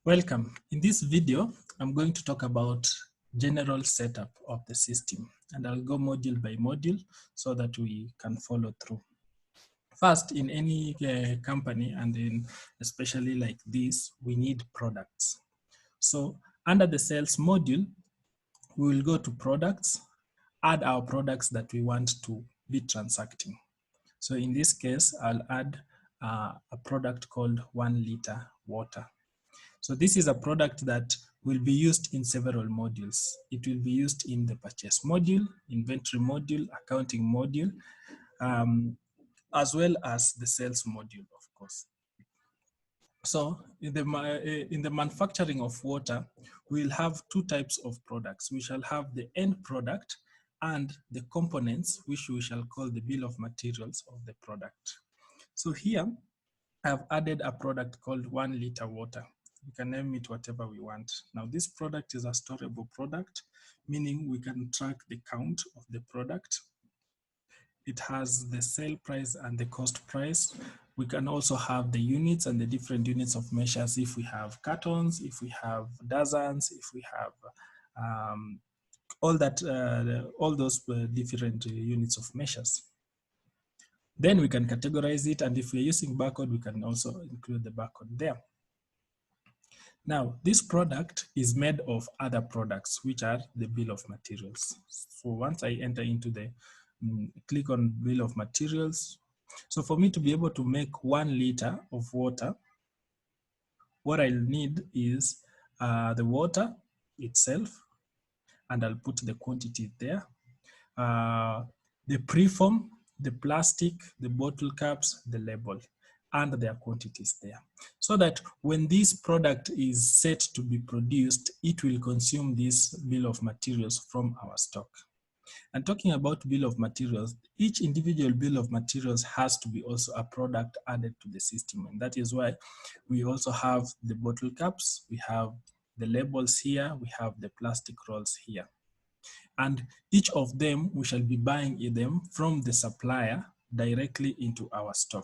Welcome. In this video, I'm going to talk about general setup of the system, and I'll go module by module so that we can follow through. First, in any company, and in especially like this, we need products. So under the sales module, we will go to products, add our products that we want to be transacting. So in this case, I'll add a product called 1 liter water. So this is a product that will be used in several modules. It will be used in the purchase module, inventory module, accounting module, as well as the sales module, of course. So in the manufacturing of water, we'll have two types of products. We shall have the end product and the components, which we shall call the bill of materials of the product. So here, I've added a product called 1 liter water. We can name it whatever we want. Now this product is a storable product, meaning we can track the count of the product. It has the sale price and the cost price. We can also have the units and the different units of measures if we have cartons, if we have dozens, if we have all those different units of measures. Then we can categorize it, and if we're using barcode, we can also include the barcode there. Now, this product is made of other products, which are the bill of materials. So once I enter into the, click on bill of materials. So for me to be able to make 1 liter of water, what I'll need is the water itself, and I'll put the quantity there. The preform, the plastic, the bottle caps, the label, and their quantities there. So that when this product is set to be produced, it will consume this bill of materials from our stock. And talking about bill of materials, each individual bill of materials has to be also a product added to the system. And that is why we also have the bottle caps, we have the labels here, we have the plastic rolls here. And each of them, we shall be buying them from the supplier directly into our store.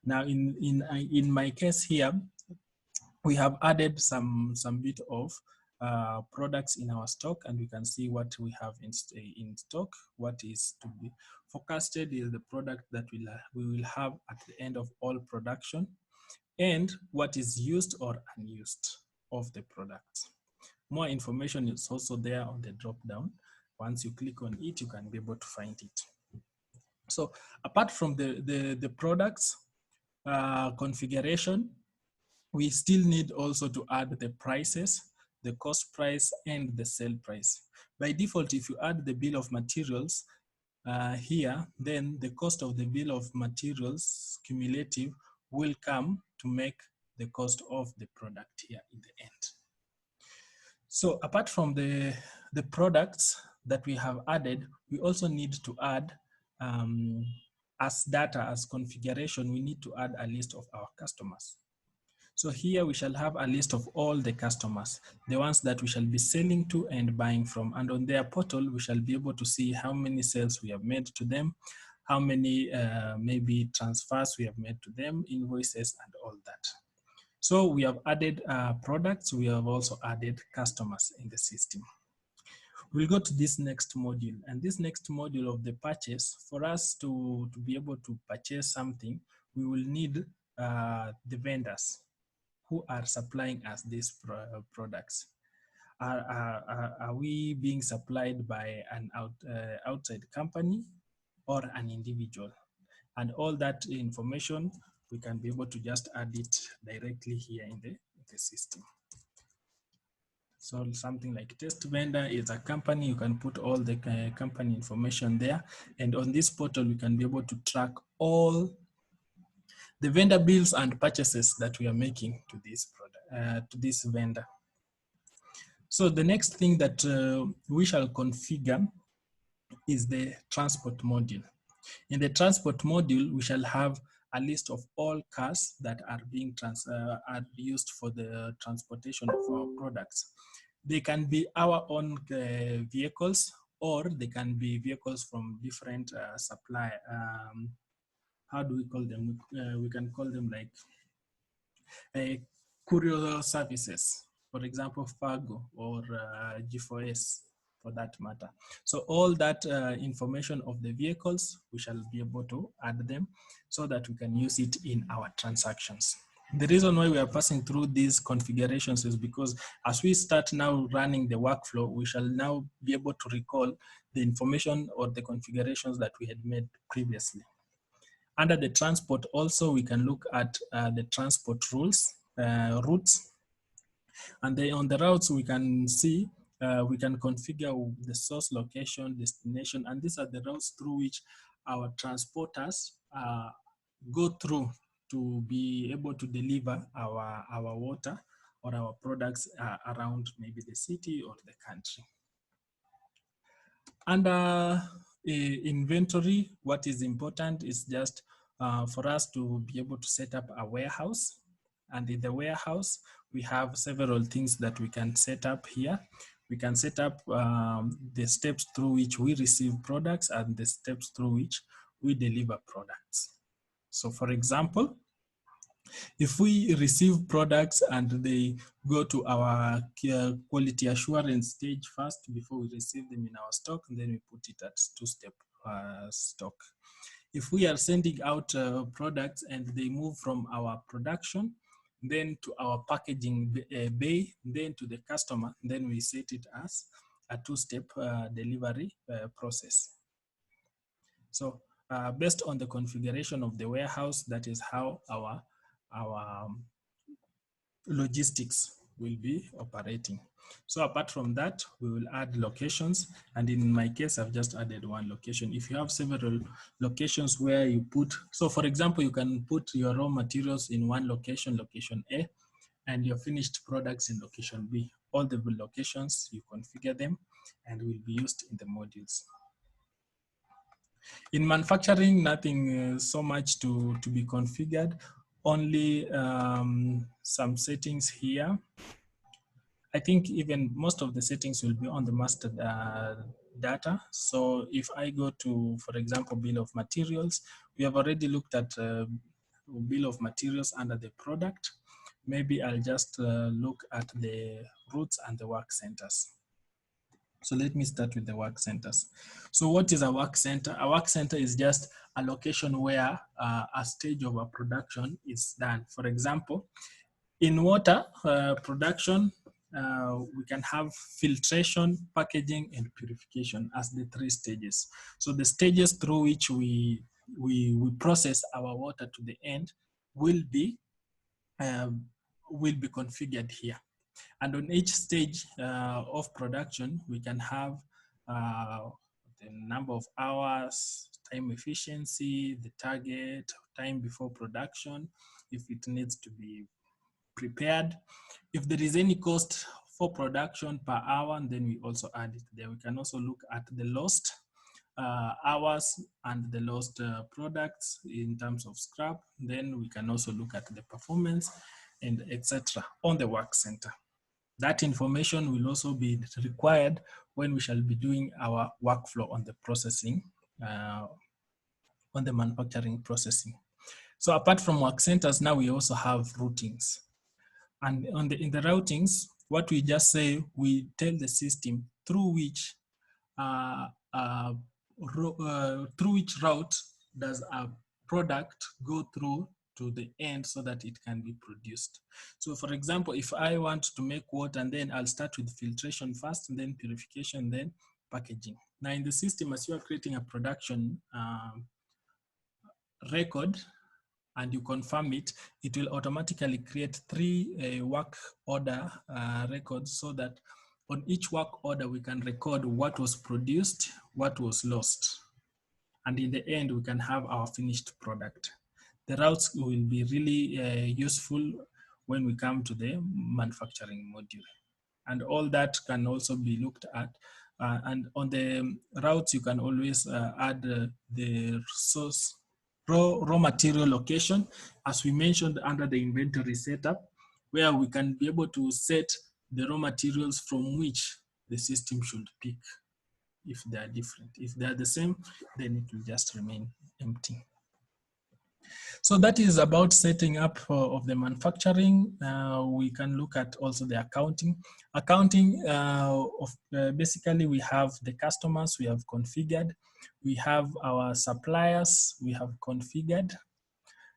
Now, in my case here, we have added some bit of products in our stock, and we can see what we have in stock. What is to be forecasted is the product that we will have at the end of all production, and what is used or unused of the products. More information is also there on the drop down. Once you click on it, you can be able to find it. So apart from the products configuration, we still need also to add the prices, the cost price, and the sale price. By default, if you add the bill of materials here, then the cost of the bill of materials cumulative will come to make the cost of the product here in the end. So apart from the products that we have added, we also need to add as data, as configuration, we need to add a list of our customers. So here we shall have a list of all the customers, the ones that we shall be selling to and buying from. And on their portal, we shall be able to see how many sales we have made to them, how many maybe transfers we have made to them, invoices, and all that. So we have added products, we have also added customers in the system. We'll go to this next module, and this next module of the purchase, for us to be able to purchase something, we will need the vendors who are supplying us these products. Are we being supplied by an outside company or an individual? And all that information, we can be able to just add it directly here in the system. So something like test vendor is a company, you can put all the company information there. And on this portal, we can be able to track all the vendor bills and purchases that we are making to this product, to this vendor. So the next thing that we shall configure is the transport module. In the transport module, we shall have a list of all cars that are being are used for the transportation of our products. They can be our own vehicles, or they can be vehicles from different supply. How do we call them? We can call them like courier services, for example, Fargo or G4S for that matter. So all that information of the vehicles, we shall be able to add them so that we can use it in our transactions. The reason why we are passing through these configurations is because as we start now running the workflow, we shall now be able to recall the information or the configurations that we had made previously. Under the transport also, we can look at the transport rules, routes. And then on the routes, we can see, we can configure the source, location, destination, and these are the routes through which our transporters go through to be able to deliver our water or our products around maybe the city or the country. Under inventory, what is important is just for us to be able to set up a warehouse. And in the warehouse, we have several things that we can set up here. We can set up the steps through which we receive products and the steps through which we deliver products. So for example, if we receive products and they go to our quality assurance stage first before we receive them in our stock, and then we put it at two-step stock. If we are sending out products and they move from our production, then to our packaging bay, then to the customer, then we set it as a two-step delivery process. So based on the configuration of the warehouse, that is how our logistics will be operating. So apart from that, we will add locations. And in my case, I've just added one location. If you have several locations where you put, so for example, you can put your raw materials in one location, location A, and your finished products in location B. All the locations, you configure them and will be used in the modules. In manufacturing, nothing so much to be configured, only some settings here. I think even most of the settings will be on the master data. So if I go to, for example, bill of materials, we have already looked at bill of materials under the product. Maybe I'll just look at the routes and the work centers. So let me start with the work centers. So what is a work center? A work center is just a location where a stage of a production is done. For example, in water production, we can have filtration, packaging, and purification as the three stages. So the stages through which we process our water to the end will be configured here. And on each stage of production, we can have the number of hours, time efficiency, the target, time before production, if it needs to be prepared. If there is any cost for production per hour, then we also add it there. We can also look at the lost hours and the lost products in terms of scrap. Then we can also look at the performance and etc. on the work center. That information will also be required when we shall be doing our workflow on the processing, on the manufacturing processing. So apart from work centers, now we also have routings. And in the routings, what we just say, we tell the system through which route does a product go through to the end so that it can be produced. So for example, if I want to make water, and then I'll start with filtration first, and then purification, then packaging. Now in the system, as you are creating a production record, and you confirm it, it will automatically create 3 work order records, so that on each work order, we can record what was produced, what was lost. And in the end, we can have our finished product. The routes will be really useful when we come to the manufacturing module. And all that can also be looked at. And on the routes, you can always add the source, raw material location, as we mentioned under the inventory setup, where we can be able to set the raw materials from which the system should pick if they are different. If they are the same, then it will just remain empty. So that is about setting up of the manufacturing. We can look at also the accounting. Accounting, basically we have the customers we have configured. We have our suppliers we have configured.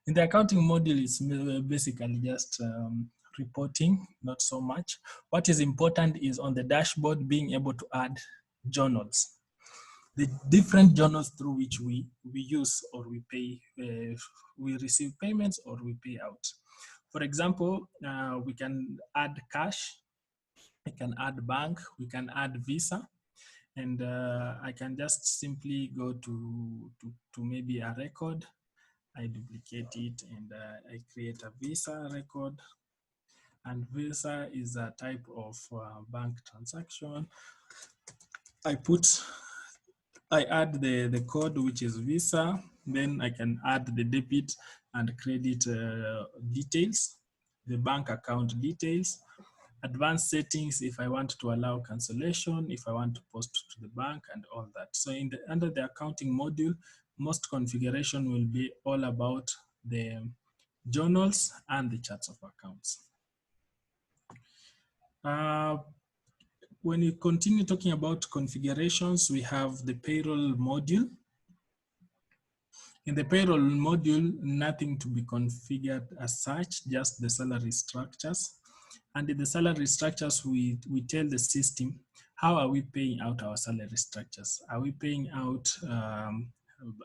In the accounting module, it's basically just reporting, not so much. What is important is on the dashboard being able to add journals. The different journals through which we use or we pay, we receive payments or we pay out. For example, we can add cash, we can add bank, we can add Visa, and I can just simply go to maybe a record. I duplicate it and I create a Visa record. And Visa is a type of bank transaction. I add the code, which is Visa. Then I can add the debit and credit details, the bank account details, advanced settings if I want to allow cancellation, if I want to post to the bank and all that. So under the accounting module, most configuration will be all about the journals and the charts of accounts. When we continue talking about configurations, we have the payroll module. In the payroll module, nothing to be configured as such, just the salary structures. And in the salary structures, we tell the system, how are we paying out our salary structures? Are we paying out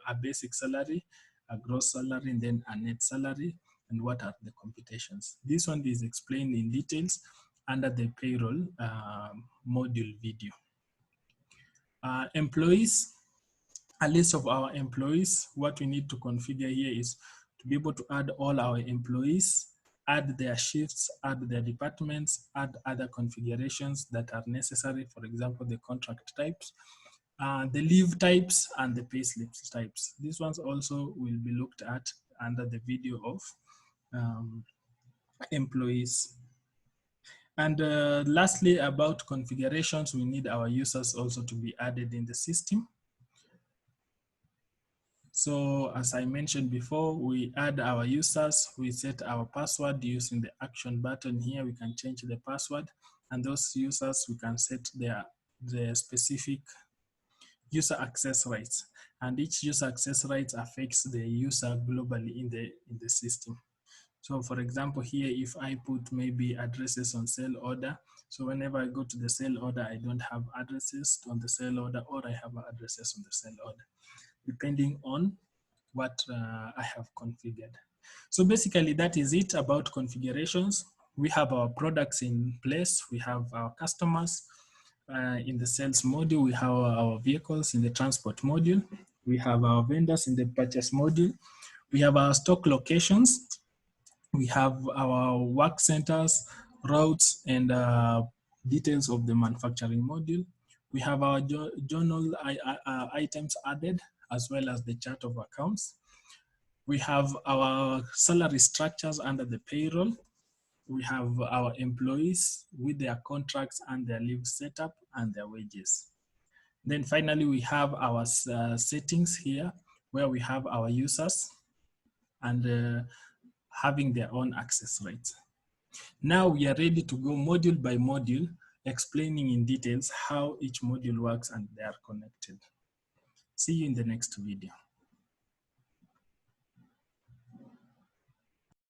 a basic salary, a gross salary, and then a net salary? And what are the computations? This one is explained in details under the payroll module video. Employees, a list of our employees. What we need to configure here is to be able to add all our employees, add their shifts, add their departments, add other configurations that are necessary. For example, the contract types, the leave types, and the payslip types. These ones also will be looked at under the video of employees. And lastly, about configurations, we need our users also to be added in the system. So as I mentioned before, we add our users, we set our password using the action button here. We can change the password, and those users, we can set the specific user access rights. And each user access rights affects the user globally in the system. So for example, here, if I put maybe addresses on sale order, so whenever I go to the sale order, I don't have addresses on the sale order, or I have addresses on the sale order, depending on what I have configured. So basically that is it about configurations. We have our products in place, we have our customers. In the sales module, we have our vehicles. In the transport module, we have our vendors. In the purchase module, we have our stock locations. We have our work centers, routes, and details of the manufacturing module. We have our journal items added, as well as the chart of accounts. We have our salary structures under the payroll. We have our employees with their contracts and their leave setup and their wages. Then finally, we have our settings here, where we have our users and having their own access rights. Now we are ready to go module by module, explaining in details how each module works and they are connected. See you in the next video.